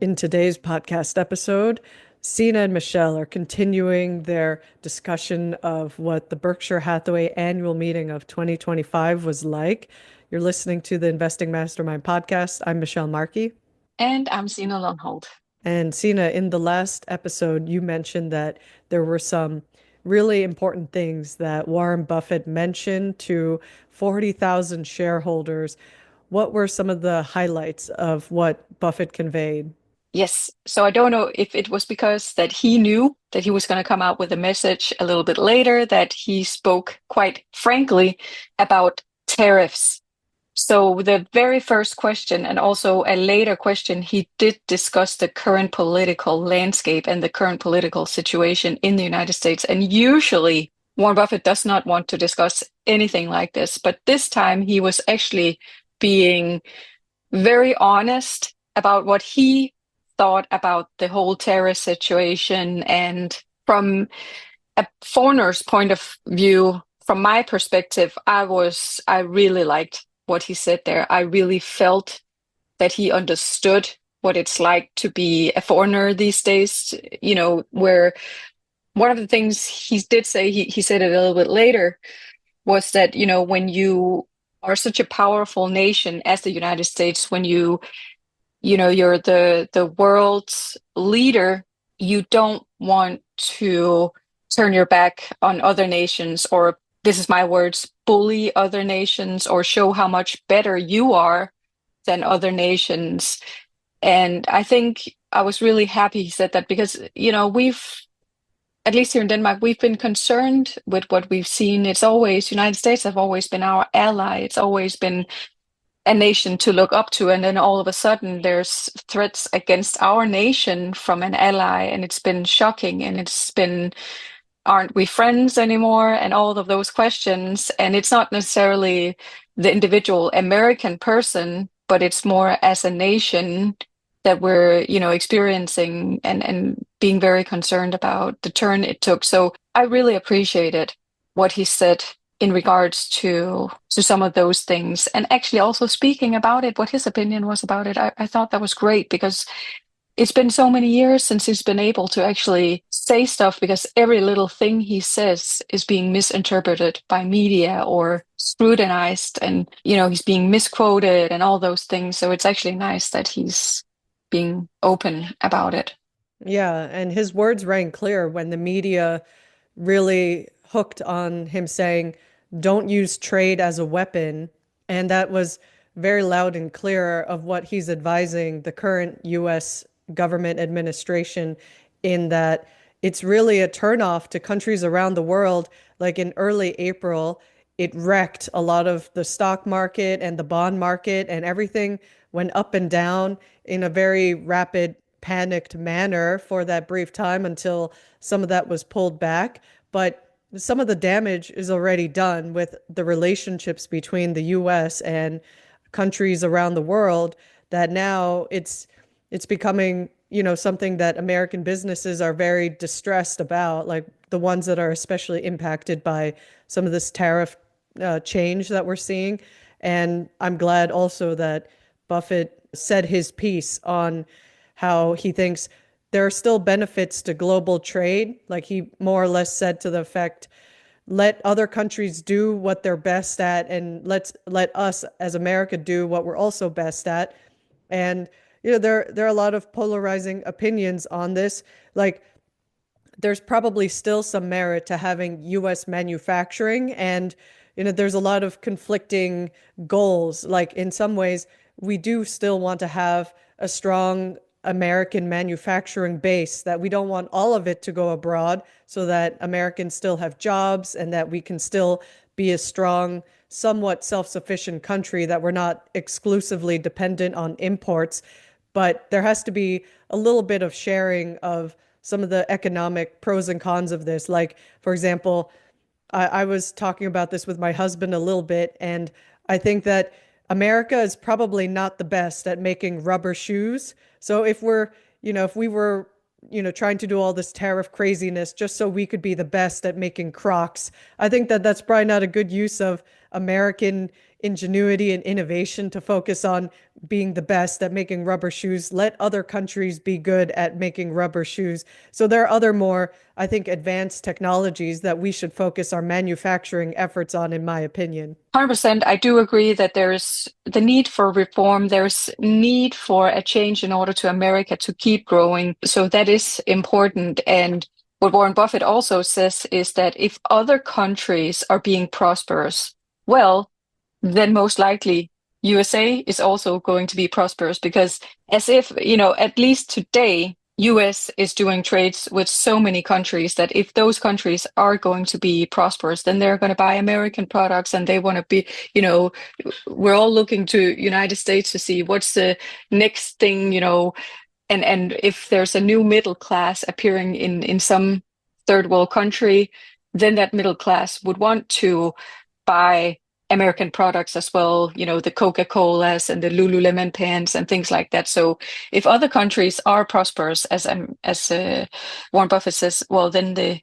In today's podcast episode, Signe and Michelle are continuing their discussion of what the Berkshire Hathaway Annual Meeting of 2025 was like. You're listening to the Investing Mastermind Podcast. I'm Michelle Markey. And I'm Signe Longhold. And Signe, in the last episode, you mentioned that there were some really important things that Warren Buffett mentioned to 40,000 shareholders. What were some of the highlights of what Buffett conveyed? Yes, so I don't know if it was because that he knew that he was going to come out with a message a little bit later that he spoke quite frankly about tariffs. So the very first question and also a later question, he did discuss the current political landscape and the current political situation in the United States. And usually Warren Buffett does not want to discuss anything like this, but this time he was actually being very honest about what he thought about the whole tariff situation. And from a foreigner's point of view, from my perspective, I really liked what he said there. I really felt that he understood what it's like to be a foreigner these days, where one of the things he did say, he said it a little bit later, was that, when you are such a powerful nation as the United States, when you're the world's leader, you don't want to turn your back on other nations, or this is my words, bully other nations or show how much better you are than other nations. And I think I was really happy he said that because, we've, at least here in Denmark, we've been concerned with what we've seen. It's always, United States have always been our ally. It's always been a nation to look up to. And then all of a sudden there's threats against our nation from an ally. And it's been shocking. And it's been, aren't we friends anymore? And all of those questions. And it's not necessarily the individual American person, but it's more as a nation that we're, experiencing and being very concerned about the turn it took. So I really appreciated what he said in regards to some of those things, and actually also speaking about it, what his opinion was about it. I thought that was great because it's been so many years since he's been able to actually say stuff, because every little thing he says is being misinterpreted by media or scrutinized, and he's being misquoted and all those things. So it's actually nice that he's being open about it. Yeah, and his words rang clear when the media really hooked on him saying, don't use trade as a weapon. And that was very loud and clear of what he's advising the current US government administration, in that it's really a turnoff to countries around the world. Like in early April, it wrecked a lot of the stock market and the bond market, and everything went up and down in a very rapid, panicked manner for that brief time until some of that was pulled back. But some of the damage is already done with the relationships between the US and countries around the world, that now it's becoming, something that American businesses are very distressed about, like the ones that are especially impacted by some of this tariff change that we're seeing. And I'm glad also that Buffett said his piece on how he thinks there are still benefits to global trade. Like he more or less said to the effect, let other countries do what they're best at, and let us as America do what we're also best at. And there are a lot of polarizing opinions on this. Like there's probably still some merit to having US manufacturing, and there's a lot of conflicting goals. Like in some ways we do still want to have a strong American manufacturing base, that we don't want all of it to go abroad, so that Americans still have jobs and that we can still be a strong, somewhat self-sufficient country, that we're not exclusively dependent on imports. But there has to be a little bit of sharing of some of the economic pros and cons of this. Like, for example, I was talking about this with my husband a little bit, and I think that America is probably not the best at making rubber shoes. So if we were, trying to do all this tariff craziness just so we could be the best at making Crocs, I think that that's probably not a good use of American ingenuity and innovation to focus on being the best at making rubber shoes. Let other countries be good at making rubber shoes. So there are other more, I think, advanced technologies that we should focus our manufacturing efforts on, in my opinion. 100%. I do agree that there's the need for reform. There's need for a change in order to America to keep growing. So that is important. And what Warren Buffett also says is that if other countries are being prosperous, well, then most likely USA is also going to be prosperous because as if, at least today, US is doing trades with so many countries that if those countries are going to be prosperous, then they're going to buy American products and they want to be, we're all looking to United States to see what's the next thing, and if there's a new middle class appearing in some third world country, then that middle class would want to buy American products as well, the Coca-Colas and the Lululemon pants and things like that. So if other countries are prosperous, as Warren Buffett says, well, then the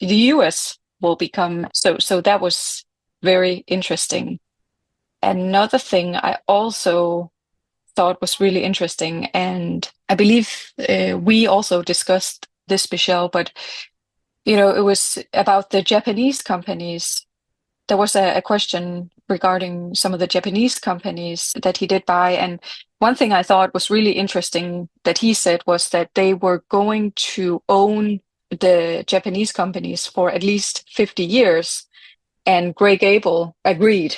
US will become so. So that was very interesting. Another thing I also thought was really interesting, and I believe we also discussed this, Michelle, but it was about the Japanese companies. There was a question regarding some of the Japanese companies that he did buy. And one thing I thought was really interesting that he said was that they were going to own the Japanese companies for at least 50 years. And Greg Abel agreed.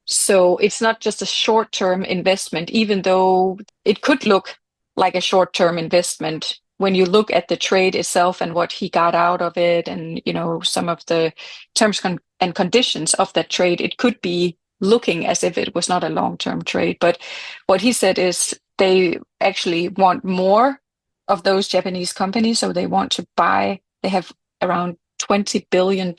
So it's not just a short-term investment, even though it could look like a short-term investment when you look at the trade itself and what he got out of it and, some of the terms and conditions of that trade, it could be looking as if it was not a long-term trade. But what he said is they actually want more of those Japanese companies. So they want to buy, they have around $20 billion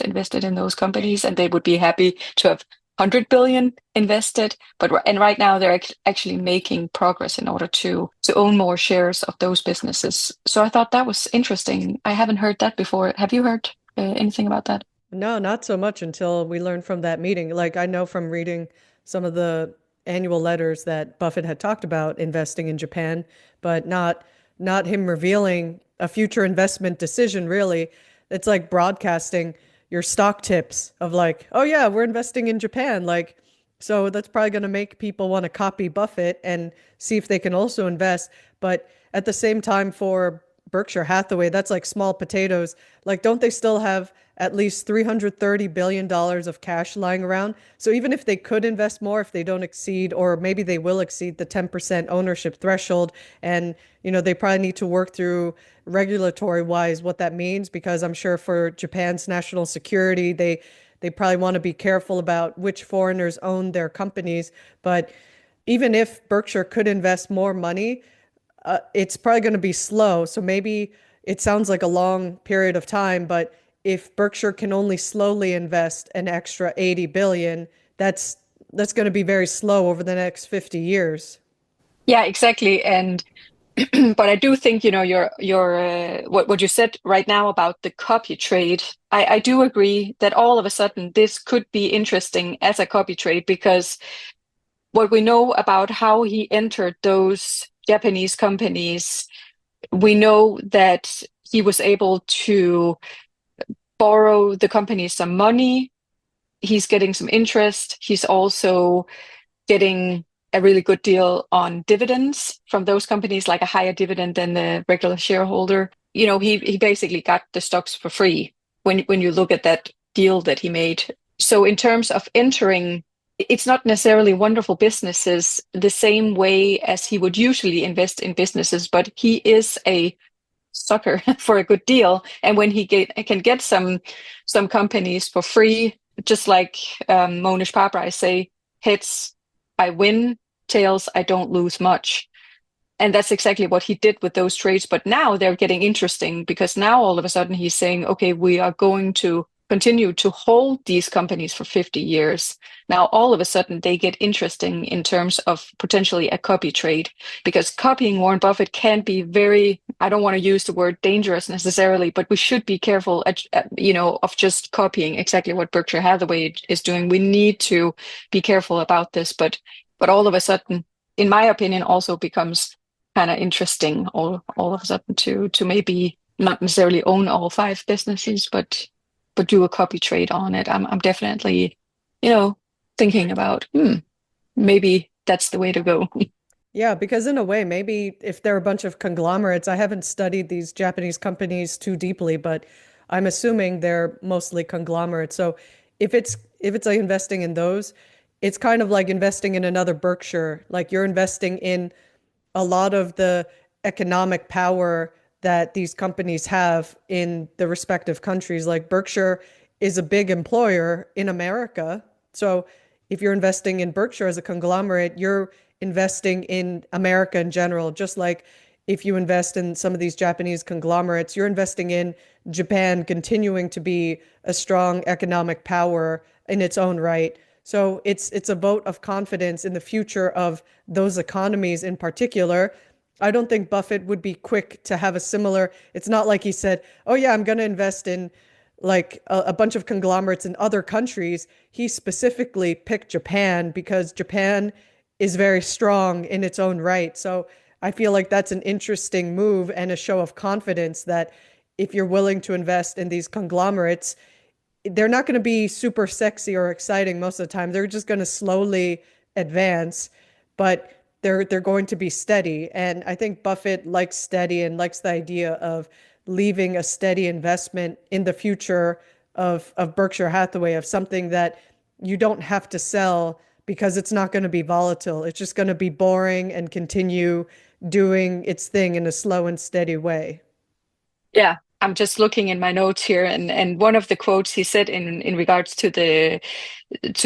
invested in those companies, and they would be happy to have 100 billion invested, and right now they're actually making progress in order to own more shares of those businesses. So I thought that was interesting. I haven't heard that before. Have you heard anything about that? No, not so much until we learned from that meeting. Like I know from reading some of the annual letters that Buffett had talked about investing in Japan, but not him revealing a future investment decision really. It's like broadcasting your stock tips of like, oh yeah, we're investing in Japan. Like, so that's probably going to make people want to copy Buffett and see if they can also invest. But at the same time, for Berkshire Hathaway, that's like small potatoes. Like, don't they still have at least $330 billion of cash lying around? So even if they could invest more, if they don't exceed, or maybe they will exceed the 10% ownership threshold, and they probably need to work through regulatory wise what that means, because I'm sure for Japan's national security, they probably want to be careful about which foreigners own their companies. But even if Berkshire could invest more money, it's probably going to be slow. So maybe it sounds like a long period of time, but if Berkshire can only slowly invest an extra 80 billion, that's going to be very slow over the next 50 years. Yeah, exactly. And but I do think your what you said right now about the copy trade. I do agree that all of a sudden this could be interesting as a copy trade, because what we know about how he entered those Japanese companies, we know that he was able to borrow the company some money. He's getting some interest. He's also getting a really good deal on dividends from those companies, like a higher dividend than the regular shareholder. He basically got the stocks for free when you look at that deal that he made. So in terms of entering, it's not necessarily wonderful businesses the same way as he would usually invest in businesses, but he is a sucker for a good deal. And when he can get some companies for free, just like Monish Pabra, I say, heads, I win, tails, I don't lose much. And that's exactly what he did with those trades. But now they're getting interesting, because now all of a sudden he's saying, okay, we are going to continue to hold these companies for 50 years. Now, all of a sudden, they get interesting in terms of potentially a copy trade, because copying Warren Buffett can be very, I don't want to use the word dangerous necessarily, but we should be careful, of just copying exactly what Berkshire Hathaway is doing. We need to be careful about this, but all of a sudden, in my opinion, also becomes kind of interesting all of a sudden to maybe not necessarily own all five businesses, but do a copy trade on it. I'm definitely, thinking about, maybe that's the way to go. Yeah, because in a way, maybe if they're a bunch of conglomerates, I haven't studied these Japanese companies too deeply, but I'm assuming they're mostly conglomerates. So if it's like investing in those, it's kind of like investing in another Berkshire. Like you're investing in a lot of the economic power that these companies have in the respective countries. Like Berkshire is a big employer in America. So if you're investing in Berkshire as a conglomerate, you're investing in America in general. Just like if you invest in some of these Japanese conglomerates, you're investing in Japan continuing to be a strong economic power in its own right. So it's a vote of confidence in the future of those economies in particular. I don't think Buffett would be quick to have a similar. It's not like he said, "Oh yeah, I'm going to invest in like a bunch of conglomerates in other countries." He specifically picked Japan because Japan is very strong in its own right. So I feel like that's an interesting move and a show of confidence that if you're willing to invest in these conglomerates, they're not going to be super sexy or exciting most of the time. They're just going to slowly advance, but they're going to be steady. And I think Buffett likes steady and likes the idea of leaving a steady investment in the future of Berkshire Hathaway, of something that you don't have to sell because it's not going to be volatile. It's just going to be boring and continue doing its thing in a slow and steady way. Yeah, I'm just looking in my notes here, and one of the quotes he said in regards to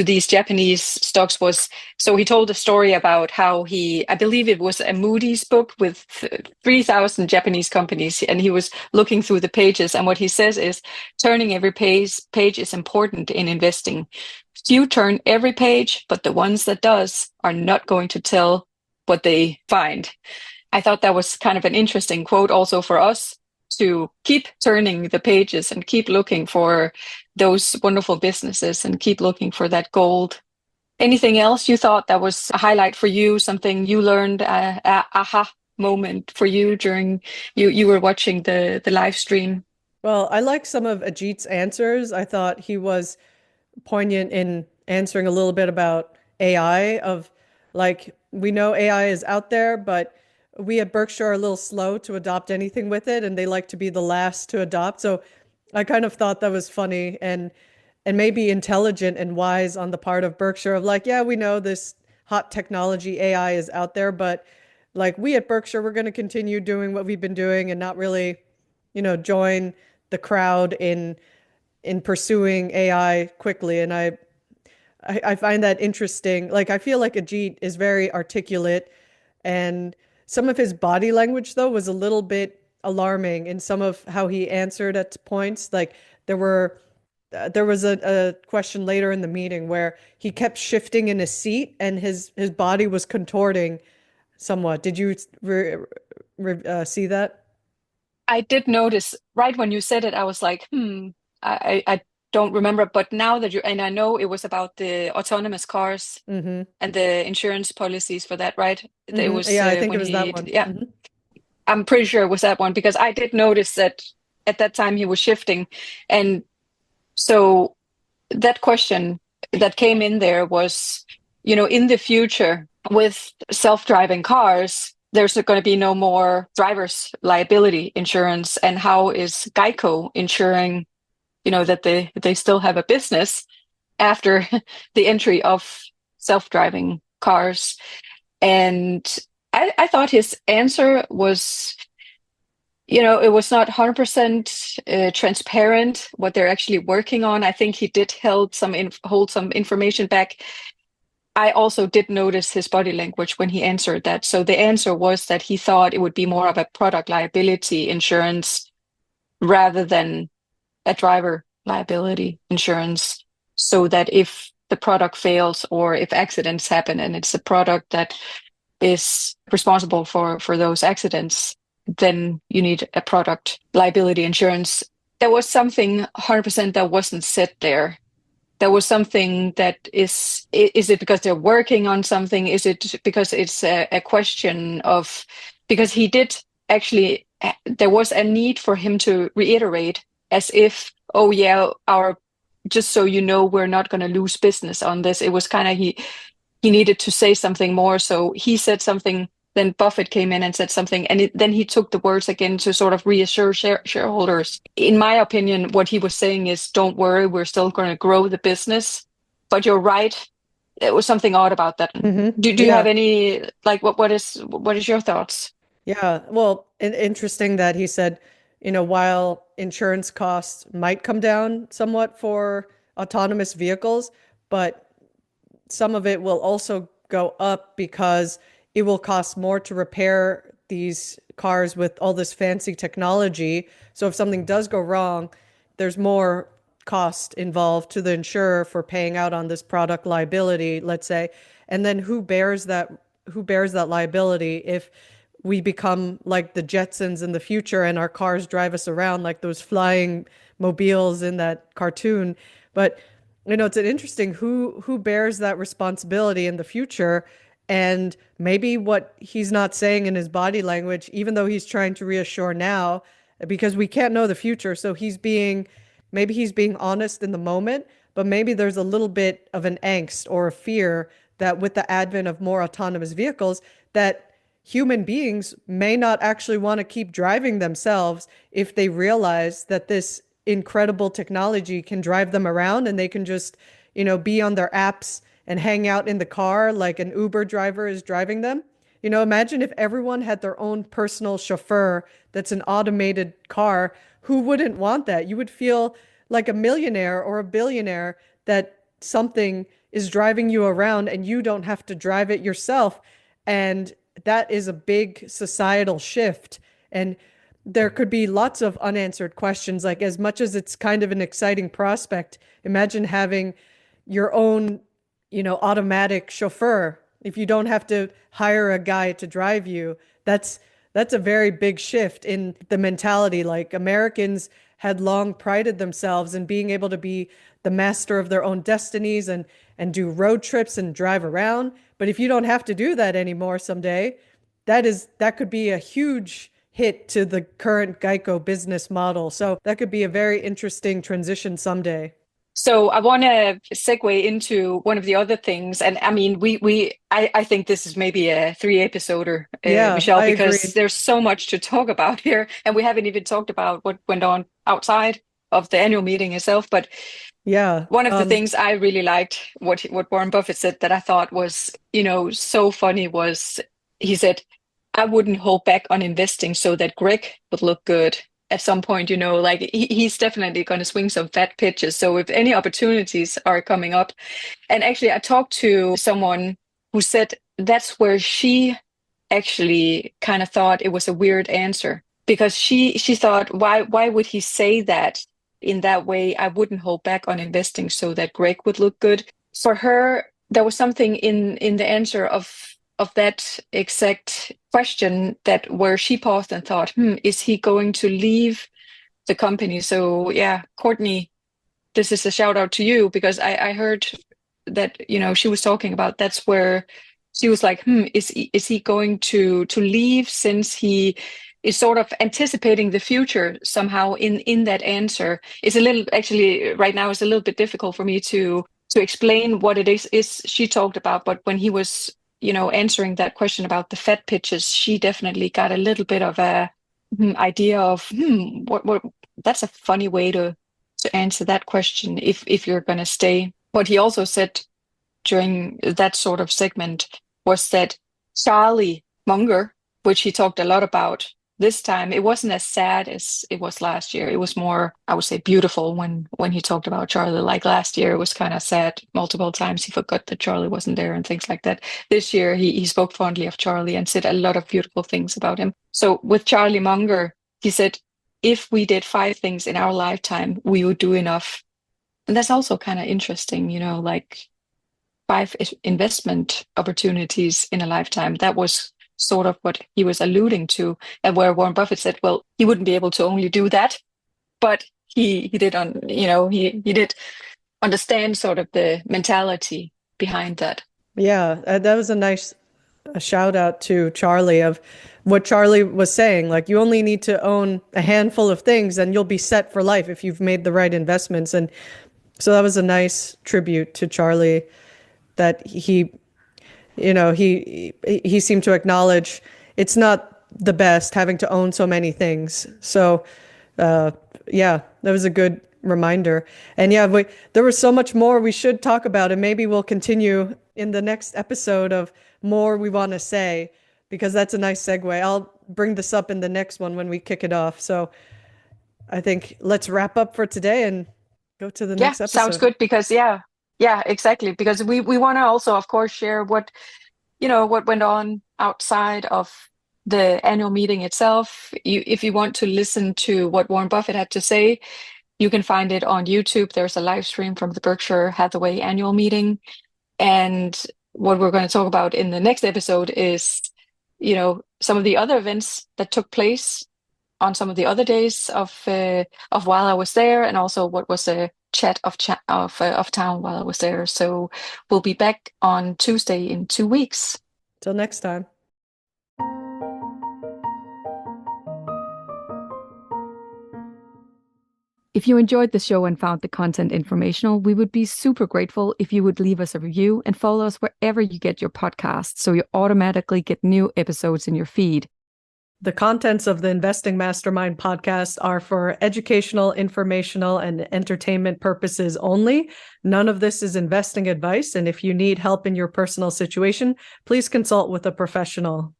these Japanese stocks was, so he told a story about how I believe it was a Moody's book with 3,000 Japanese companies, and he was looking through the pages, and what he says is turning every page is important in investing. Few turn every page, but the ones that does are not going to tell what they find. I thought that was kind of an interesting quote also for us, to keep turning the pages and keep looking for those wonderful businesses and keep looking for that gold. Anything else you thought that was a highlight for you, something you learned, a aha moment for you during you were watching the live stream? Well, I like some of Ajit's answers. I thought he was poignant in answering a little bit about AI, of like we know AI is out there, but we at Berkshire are a little slow to adopt anything with it, and they like to be the last to adopt. So I kind of thought that was funny and maybe intelligent and wise on the part of Berkshire, of like, yeah, we know this hot technology AI is out there, but like we at Berkshire, we're going to continue doing what we've been doing and not really, join the crowd in pursuing AI quickly. And I find that interesting. Like I feel like Ajit is very articulate, and some of his body language though was a little bit alarming in some of how he answered at points. Like there was a question later in the meeting where he kept shifting in his seat and his body was contorting somewhat. Did you see that? I did notice right when you said it, I was like, I don't remember, but now that and I know it was about the autonomous cars Mm-hmm. and the insurance policies for that, right? It Mm-hmm. was Yeah, I think it when was that one. yeah, Mm-hmm. I'm pretty sure it was that one, because I did notice that at that time he was shifting. And so that question that came in there was, in the future with self-driving cars, there's going to be no more driver's liability insurance. And how is Geico ensuring, that they still have a business after the entry of self-driving cars? And I thought his answer was, it was not 100% transparent what they're actually working on. I think he did hold some information back. I also did notice his body language when he answered that. So the answer was that he thought it would be more of a product liability insurance rather than a driver liability insurance so that if the product fails or if accidents happen and it's the product that is responsible for those accidents, then you need a product liability insurance. There was something 100% that wasn't said there. There was something that is it because they're working on something? Is it because it's a question of, because he did actually, there was a need for him to reiterate as if, oh yeah, just so you know, we're not going to lose business on this. It was kind of, he needed to say something more. So he said something, then Buffett came in and said something, and then he took the words again to sort of reassure shareholders. In my opinion, what he was saying is, don't worry, we're still going to grow the business. But you're right, there was something odd about that. Do you have Yeah. any, like, what is your thoughts? Yeah. Well, interesting that he said, while insurance costs might come down somewhat for autonomous vehicles, but some of it will also go up because it will cost more to repair these cars with all this fancy technology. So if something does go wrong, there's more cost involved to the insurer for paying out on this product liability, let's say. And then who bears that liability if we become like the Jetsons in the future and our cars drive us around like those flying mobiles in that cartoon? But it's an interesting who bears that responsibility in the future. And maybe what he's not saying in his body language, even though he's trying to reassure now, because we can't know the future. So maybe he's being honest in the moment, but maybe there's a little bit of an angst or a fear that with the advent of more autonomous vehicles, that human beings may not actually want to keep driving themselves if they realize that this incredible technology can drive them around and they can just, be on their apps and hang out in the car like an Uber driver is driving them. Imagine if everyone had their own personal chauffeur that's an automated car. Who wouldn't want that? You would feel like a millionaire or a billionaire that something is driving you around and you don't have to drive it yourself. And that is a big societal shift. And there could be lots of unanswered questions. Like, as much as it's kind of an exciting prospect, imagine having your own, automatic chauffeur. If you don't have to hire a guy to drive you, that's a very big shift in the mentality. Like, Americans had long prided themselves in being able to be the master of their own destinies and do road trips and drive around. But if you don't have to do that anymore someday, that could be a huge hit to the current Geico business model. So that could be a very interesting transition someday. So I want to segue into one of the other things, and I mean, I think this is maybe a 3 episoder, Yeah, Michelle, I because agree. there's so much to talk about here, and we haven't even talked about what went on outside of the annual meeting itself. But Yeah. one of the things I really liked, what Warren Buffett said that I thought was, so funny, was he said, I wouldn't hold back on investing so that Greg would look good at some point, like he's definitely going to swing some fat pitches. So if any opportunities are coming up, and actually I talked to someone who said that's where she actually kind of thought it was a weird answer, because she thought, why would he say that in that way? I wouldn't hold back on investing so that Greg would look good. For her, there was something in the answer of that exact question that where she paused and thought, is he going to leave the company? So yeah, Courtney, this is a shout out to you, because I heard that, she was talking about, that's where she was like, is he going to leave, since he is sort of anticipating the future somehow in that answer. Is a little, actually right now is a little bit difficult for me to explain what it is she talked about, but when he was answering that question about the fat pitches, she definitely got a little bit of a idea of what that's a funny way to answer that question if you're going to stay. What he also said during that sort of segment was that Charlie Munger, which he talked a lot about this time, it wasn't as sad as it was last year. It was more, I would say, beautiful when he talked about Charlie. Like last year, it was kind of sad multiple times. He forgot that Charlie wasn't there and things like that. This year, he spoke fondly of Charlie and said a lot of beautiful things about him. So with Charlie Munger, he said, if we did 5 things in our lifetime, we would do enough. And that's also kind of interesting, like 5 investment opportunities in a lifetime. That was sort of what he was alluding to, and where Warren Buffett said, well, he wouldn't be able to only do that, but he did he did understand sort of the mentality behind that. Yeah, that was a nice shout out to Charlie of what Charlie was saying. Like, you only need to own a handful of things and you'll be set for life if you've made the right investments. And so that was a nice tribute to Charlie, that he seemed to acknowledge it's not the best having to own so many things. So, yeah, that was a good reminder. And yeah, there was so much more we should talk about, and maybe we'll continue in the next episode of more we want to say, because that's a nice segue. I'll bring this up in the next one when we kick it off. So I think let's wrap up for today and go to the next episode. Sounds good, because yeah, exactly. Because we want to also, of course, share what went on outside of the annual meeting itself. If you want to listen to what Warren Buffett had to say, you can find it on YouTube. There's a live stream from the Berkshire Hathaway Annual Meeting. And what we're going to talk about in the next episode is, some of the other events that took place on some of the other days of while I was there, and also what was a chat of town while I was there. So we'll be back on Tuesday in 2 weeks. Till next time. If you enjoyed the show and found the content informational, we would be super grateful if you would leave us a review and follow us wherever you get your podcasts, so you automatically get new episodes in your feed. The contents of the Investing Mastermind podcast are for educational, informational, and entertainment purposes only. None of this is investing advice, and if you need help in your personal situation, please consult with a professional.